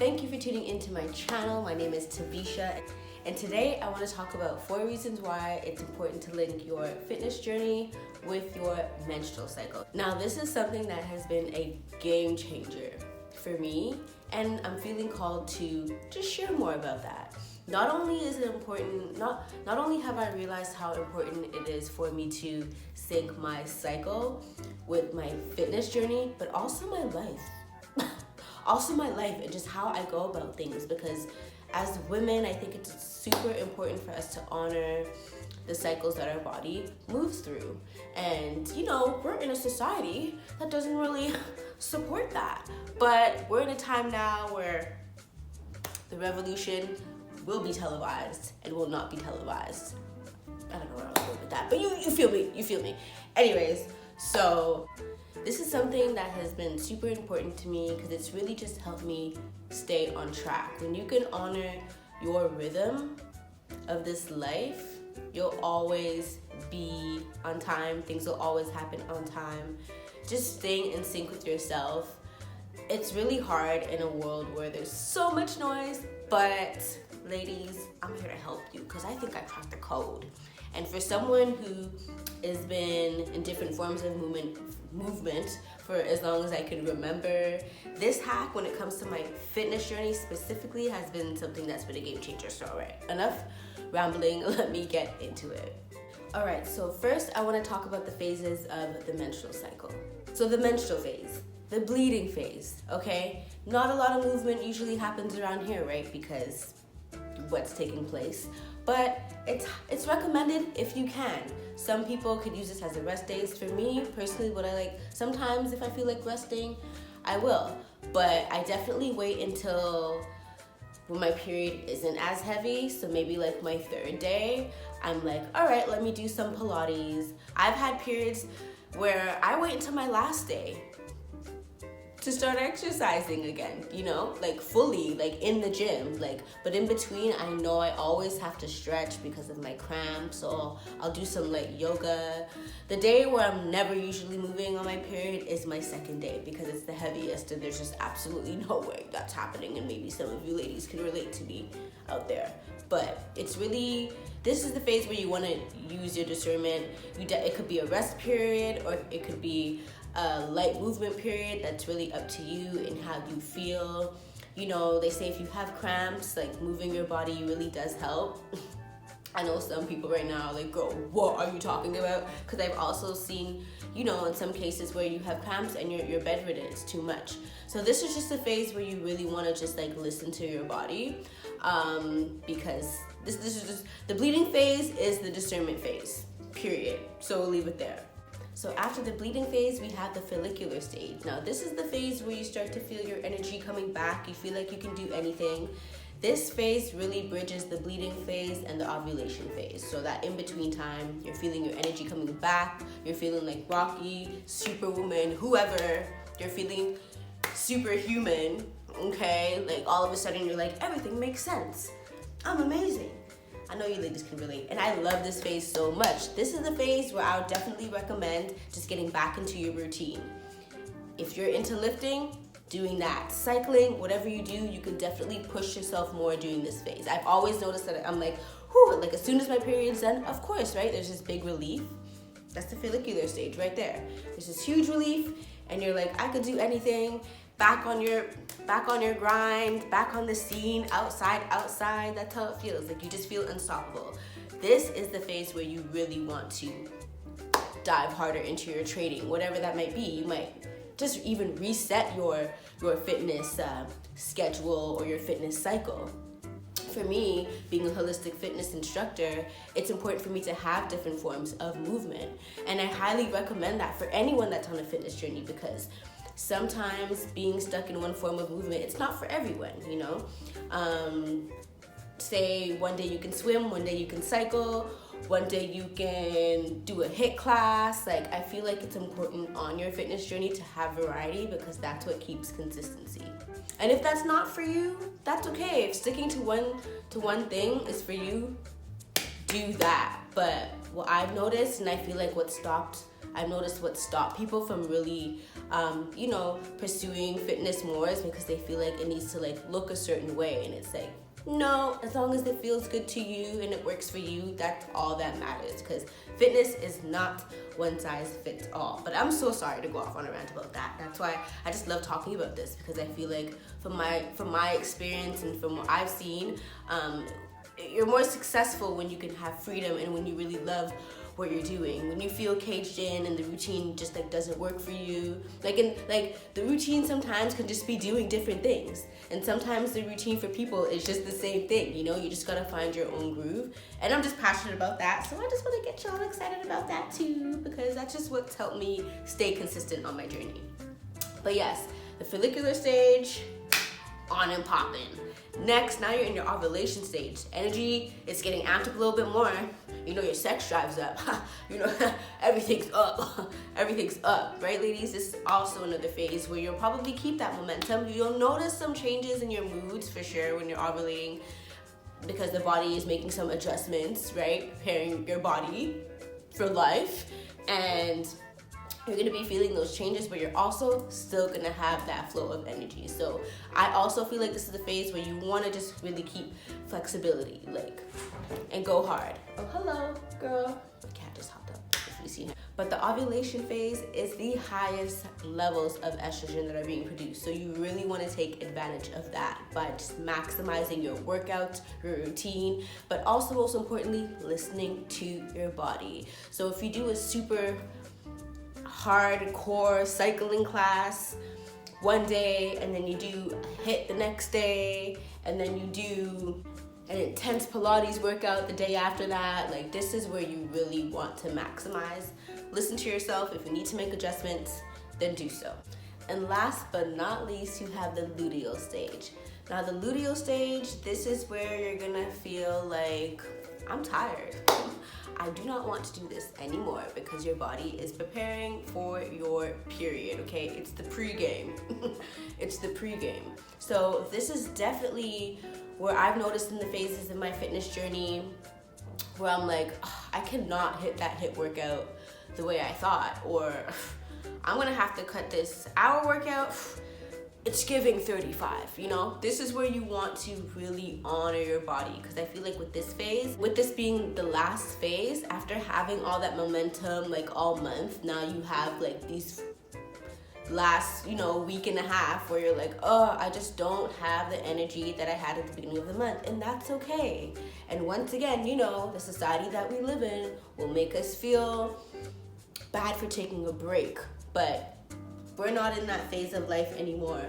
Thank you for tuning into my channel. My name is Tabisha, and today I want to talk about 4 reasons why it's important to link your fitness journey with your menstrual cycle. Now, this is something that has been a game changer for me, and I'm feeling called to just share more about that. Not only is it important, not only have I realized how important it is for me to sync my cycle with my fitness journey, but also my life. Also my life and just how I go about things, because as women, I think it's super important for us to honor the cycles that our body moves through. And you know, we're in a society that doesn't really support that. But we're in a time now where the revolution will be televised and will not be televised. I don't know where I was going with that, but you feel me. Anyways, so this is something that has been super important to me because it's really just helped me stay on track. When you can honor your rhythm of this life, you'll always be on time. Things will always happen on time. Just staying in sync with yourself. It's really hard in a world where there's so much noise, but ladies, I'm here to help you because I think I cracked the code. And for someone who has been in different forms of movement for as long as I can remember, this hack when it comes to my fitness journey specifically has been something that's been a game changer. So all right, enough rambling, let me get into it. All right, so first I want to talk about the phases of the menstrual cycle. So the menstrual phase, the bleeding phase, okay? Not a lot of movement usually happens around here, right? Because what's taking place, but it's recommended if you can. Some people could use this as a rest days. For me personally, what I like, sometimes if I feel like resting, I will, but I definitely wait until when my period isn't as heavy. So maybe like my 3rd day, I'm like, all right, let me do some Pilates. I've had periods where I wait until my last day to start exercising again, you know, like fully, like in the gym, like, but in between, I know I always have to stretch because of my cramps, so I'll do some like yoga. The day where I'm never usually moving on my period is my 2nd day because it's the heaviest and there's just absolutely no way that's happening, and maybe some of you ladies can relate to me out there. But it's really, this is the phase where you want to use your discernment. It could be a rest period or it could be a light movement period. That's really up to you and how you feel. You know, they say if you have cramps, like moving your body really does help. I know some people right now are like, girl, what are you talking about? Because I've also seen, you know, in some cases where you have cramps and you're bedridden, it's too much. So this is just a phase where you really want to just like listen to your body, because this is just, the bleeding phase is the discernment phase, period. So we'll leave it there. So after the bleeding phase, we have the follicular stage. Now this is the phase where you start to feel your energy coming back. You feel like you can do anything. This phase really bridges the bleeding phase and the ovulation phase. So that in between time, you're feeling your energy coming back. You're feeling like Rocky, Superwoman, whoever. You're feeling superhuman, okay? Like all of a sudden you're like, everything makes sense. I'm amazing. I know you ladies can relate, and I love this phase so much. This is the phase where I would definitely recommend just getting back into your routine. If you're into lifting, doing that. Cycling, whatever you do, you can definitely push yourself more during this phase. I've always noticed that I'm like, whew, like as soon as my period's done, of course, right? There's this big relief. That's the follicular stage right there. There's this huge relief, and you're like, I could do anything. Back on your grind, back on the scene, outside. That's how it feels. Like you just feel unstoppable. This is the phase where you really want to dive harder into your training, whatever that might be. You might just even reset your fitness schedule or your fitness cycle. For me, being a holistic fitness instructor, it's important for me to have different forms of movement. And I highly recommend that for anyone that's on a fitness journey, because sometimes being stuck in one form of movement, it's not for everyone, you know? Say one day you can swim, one day you can cycle, one day you can do a HIIT class. Like, I feel like it's important on your fitness journey to have variety, because that's what keeps consistency. And if that's not for you, that's okay. If sticking to one thing is for you, do that. But what I've noticed, and I feel like what stopped people from really you know, pursuing fitness more is because they feel like it needs to like look a certain way, and it's like, no, as long as it feels good to you and it works for you, that's all that matters, because fitness is not one size fits all. But I'm so sorry to go off on a rant about that. That's why I just love talking about this, because I feel like from my experience and from what I've seen, you're more successful when you can have freedom and when you really love what you're doing. When you feel caged in and the routine just like doesn't work for you, like the routine sometimes can just be doing different things, and sometimes the routine for people is just the same thing. You know, you just gotta find your own groove, and I'm just passionate about that, so I just want to get y'all excited about that too, because that's just what's helped me stay consistent on my journey. But yes, the follicular stage, on and popping. Next, now you're in your ovulation stage. Energy is getting amped up a little bit more. You know, your sex drive's up. You know, everything's up. Everything's up, right, ladies? This is also another phase where you'll probably keep that momentum. You'll notice some changes in your moods for sure when you're ovulating, because the body is making some adjustments, right? Preparing your body for life. And you're gonna be feeling those changes, but you're also still gonna have that flow of energy. So I also feel like this is the phase where you wanna just really keep flexibility, like, and go hard. Oh, hello, girl. My cat just hopped up, if you see her. But the ovulation phase is the highest levels of estrogen that are being produced. So you really wanna take advantage of that by just maximizing your workouts, your routine, but also most importantly, listening to your body. So if you do a super hardcore cycling class one day, and then you do a HIIT the next day, and then you do an intense Pilates workout the day after that, like, this is where you really want to maximize. Listen to yourself. If you need to make adjustments, then do so. And last but not least, you have the luteal stage. Now the luteal stage, this is where you're gonna feel like, I'm tired. I do not want to do this anymore, because your body is preparing for your period, okay? It's the pregame. It's the pregame. So this is definitely where I've noticed in the phases of my fitness journey where I'm like, oh, I cannot hit that HIIT workout the way I thought, or I'm gonna have to cut this hour workout. It's giving 35, you know? This is where you want to really honor your body, because I feel like with this phase, with this being the last phase, after having all that momentum like all month, now you have like these last, you know, week and a half where you're like, oh, I just don't have the energy that I had at the beginning of the month, and that's okay. And once again, you know, the society that we live in will make us feel bad for taking a break, but we're not in that phase of life anymore.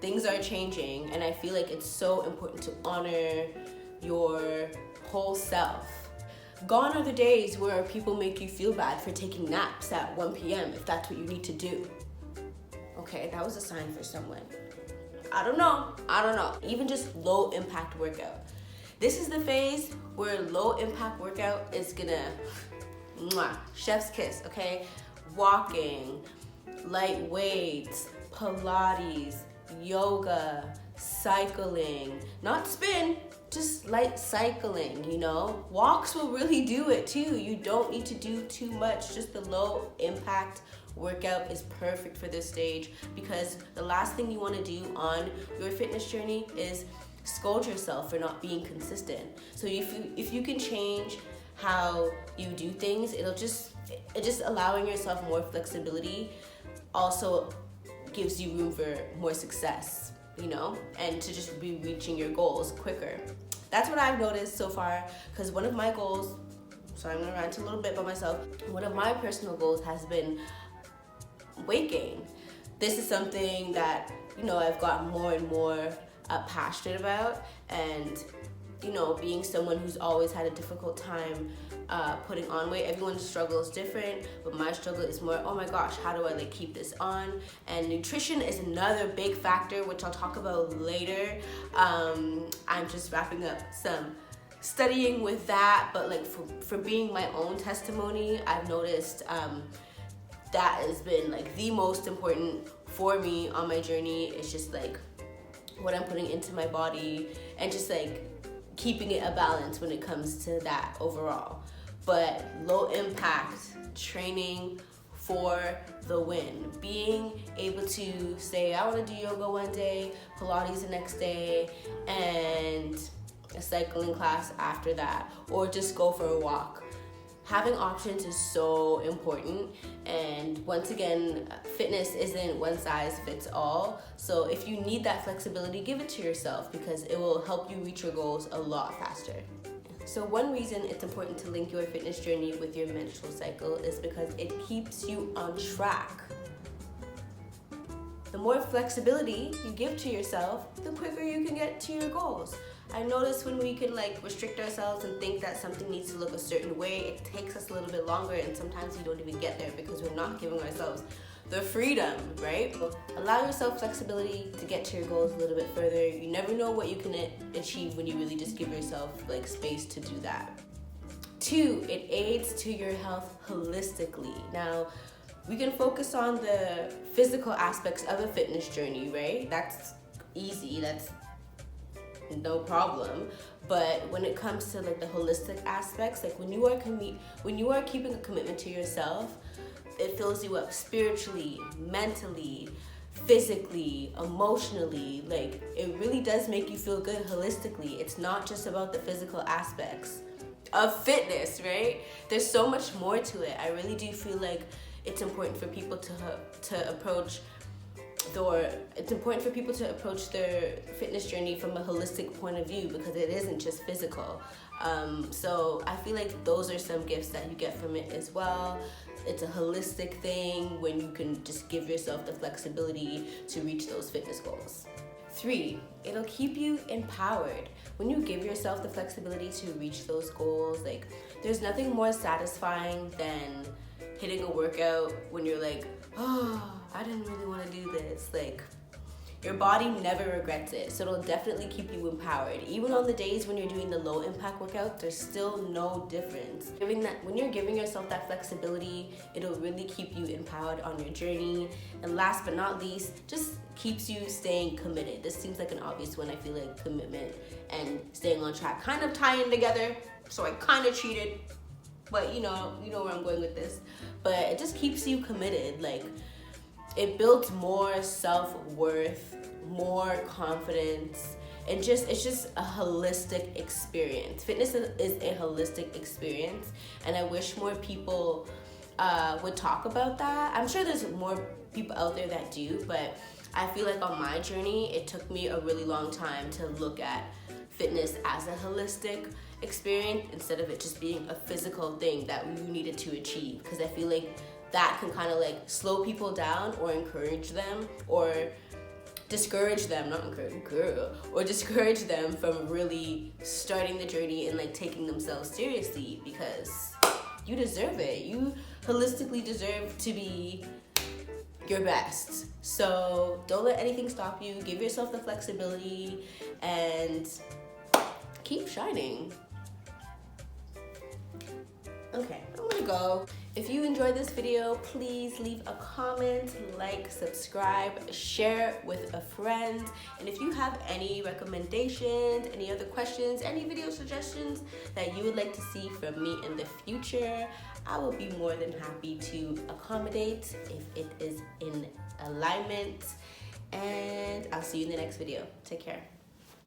Things are changing, and I feel like it's so important to honor your whole self. Gone are the days where people make you feel bad for taking naps at 1 p.m. if that's what you need to do. Okay, that was a sign for someone. I don't know. Even just low impact workout. This is the phase where low impact workout is gonna, chef's kiss, okay? Walking, light weights, Pilates, yoga, cycling, not spin, just light cycling, you know? Walks will really do it too. You don't need to do too much. Just the low impact workout is perfect for this stage, because the last thing you want to do on your fitness journey is scold yourself for not being consistent. So if you can change how you do things, it just allowing yourself more flexibility also gives you room for more success, you know, and to just be reaching your goals quicker. That's what I've noticed so far, because one of my goals, so I'm gonna rant a little bit by myself, one of my personal goals has been weight gain. This is something that, you know, I've gotten more and more passionate about, and, you know, being someone who's always had a difficult time putting on weight. Everyone's struggle is different, but my struggle is more, oh my gosh, how do I like keep this on? And nutrition is another big factor, which I'll talk about later. I'm just wrapping up some studying with that, but like for being my own testimony, I've noticed that has been like the most important for me on my journey. It's just like what I'm putting into my body, and just like keeping it a balance when it comes to that overall. But low impact training for the win. Being able to say, I want to do yoga one day, Pilates the next day, and a cycling class after that, or just go for a walk. Having options is so important, and once again, fitness isn't one size fits all. So if you need that flexibility, give it to yourself, because it will help you reach your goals a lot faster. So one reason it's important to link your fitness journey with your menstrual cycle is because it keeps you on track. The more flexibility you give to yourself, the quicker you can get to your goals. I notice when we can restrict ourselves and think that something needs to look a certain way, it takes us a little bit longer, and sometimes we don't even get there because we're not giving ourselves the freedom, right? Allow yourself flexibility to get to your goals a little bit further. You never know what you can achieve when you really just give yourself space to do that. 2, it aids to your health holistically. Now, we can focus on the physical aspects of a fitness journey, right? That's easy, that's no problem. But when it comes to the holistic aspects, when you are keeping a commitment to yourself, it fills you up spiritually, mentally, physically, emotionally. It really does make you feel good holistically. It's not just about the physical aspects of fitness, right? There's so much more to it. I really do feel like it's important for people to approach their fitness journey from a holistic point of view, because it isn't just physical. So I feel like those are some gifts that you get from it as well. It's a holistic thing when you can just give yourself the flexibility to reach those fitness goals. 3, it'll keep you empowered. When you give yourself the flexibility to reach those goals, there's nothing more satisfying than hitting a workout when you're oh, I didn't really want to do this. Your body never regrets it, so it'll definitely keep you empowered. Even on the days when you're doing the low impact workouts, there's still no difference. When you're giving yourself that flexibility, it'll really keep you empowered on your journey. And last but not least, just keeps you staying committed. This seems like an obvious one. I feel like commitment and staying on track kind of tie in together, so I kind of cheated. But you know where I'm going with this. But it just keeps you committed. It builds more self-worth, more confidence, and it's just a holistic experience. Fitness is a holistic experience, and I wish more people would talk about that. I'm sure there's more people out there that do, but I feel like on my journey, it took me a really long time to look at fitness as a holistic experience instead of it just being a physical thing that you needed to achieve, because I feel like that can kind of slow people down or encourage them or discourage them, discourage them from really starting the journey and taking themselves seriously, because you deserve it. You holistically deserve to be your best. So don't let anything stop you. Give yourself the flexibility and keep shining. Okay, I'm gonna go. If you enjoyed this video, please leave a comment, subscribe, share with a friend. And if you have any recommendations, any other questions, any video suggestions that you would like to see from me in the future, I will be more than happy to accommodate if it is in alignment. And I'll see you in the next video. Take care.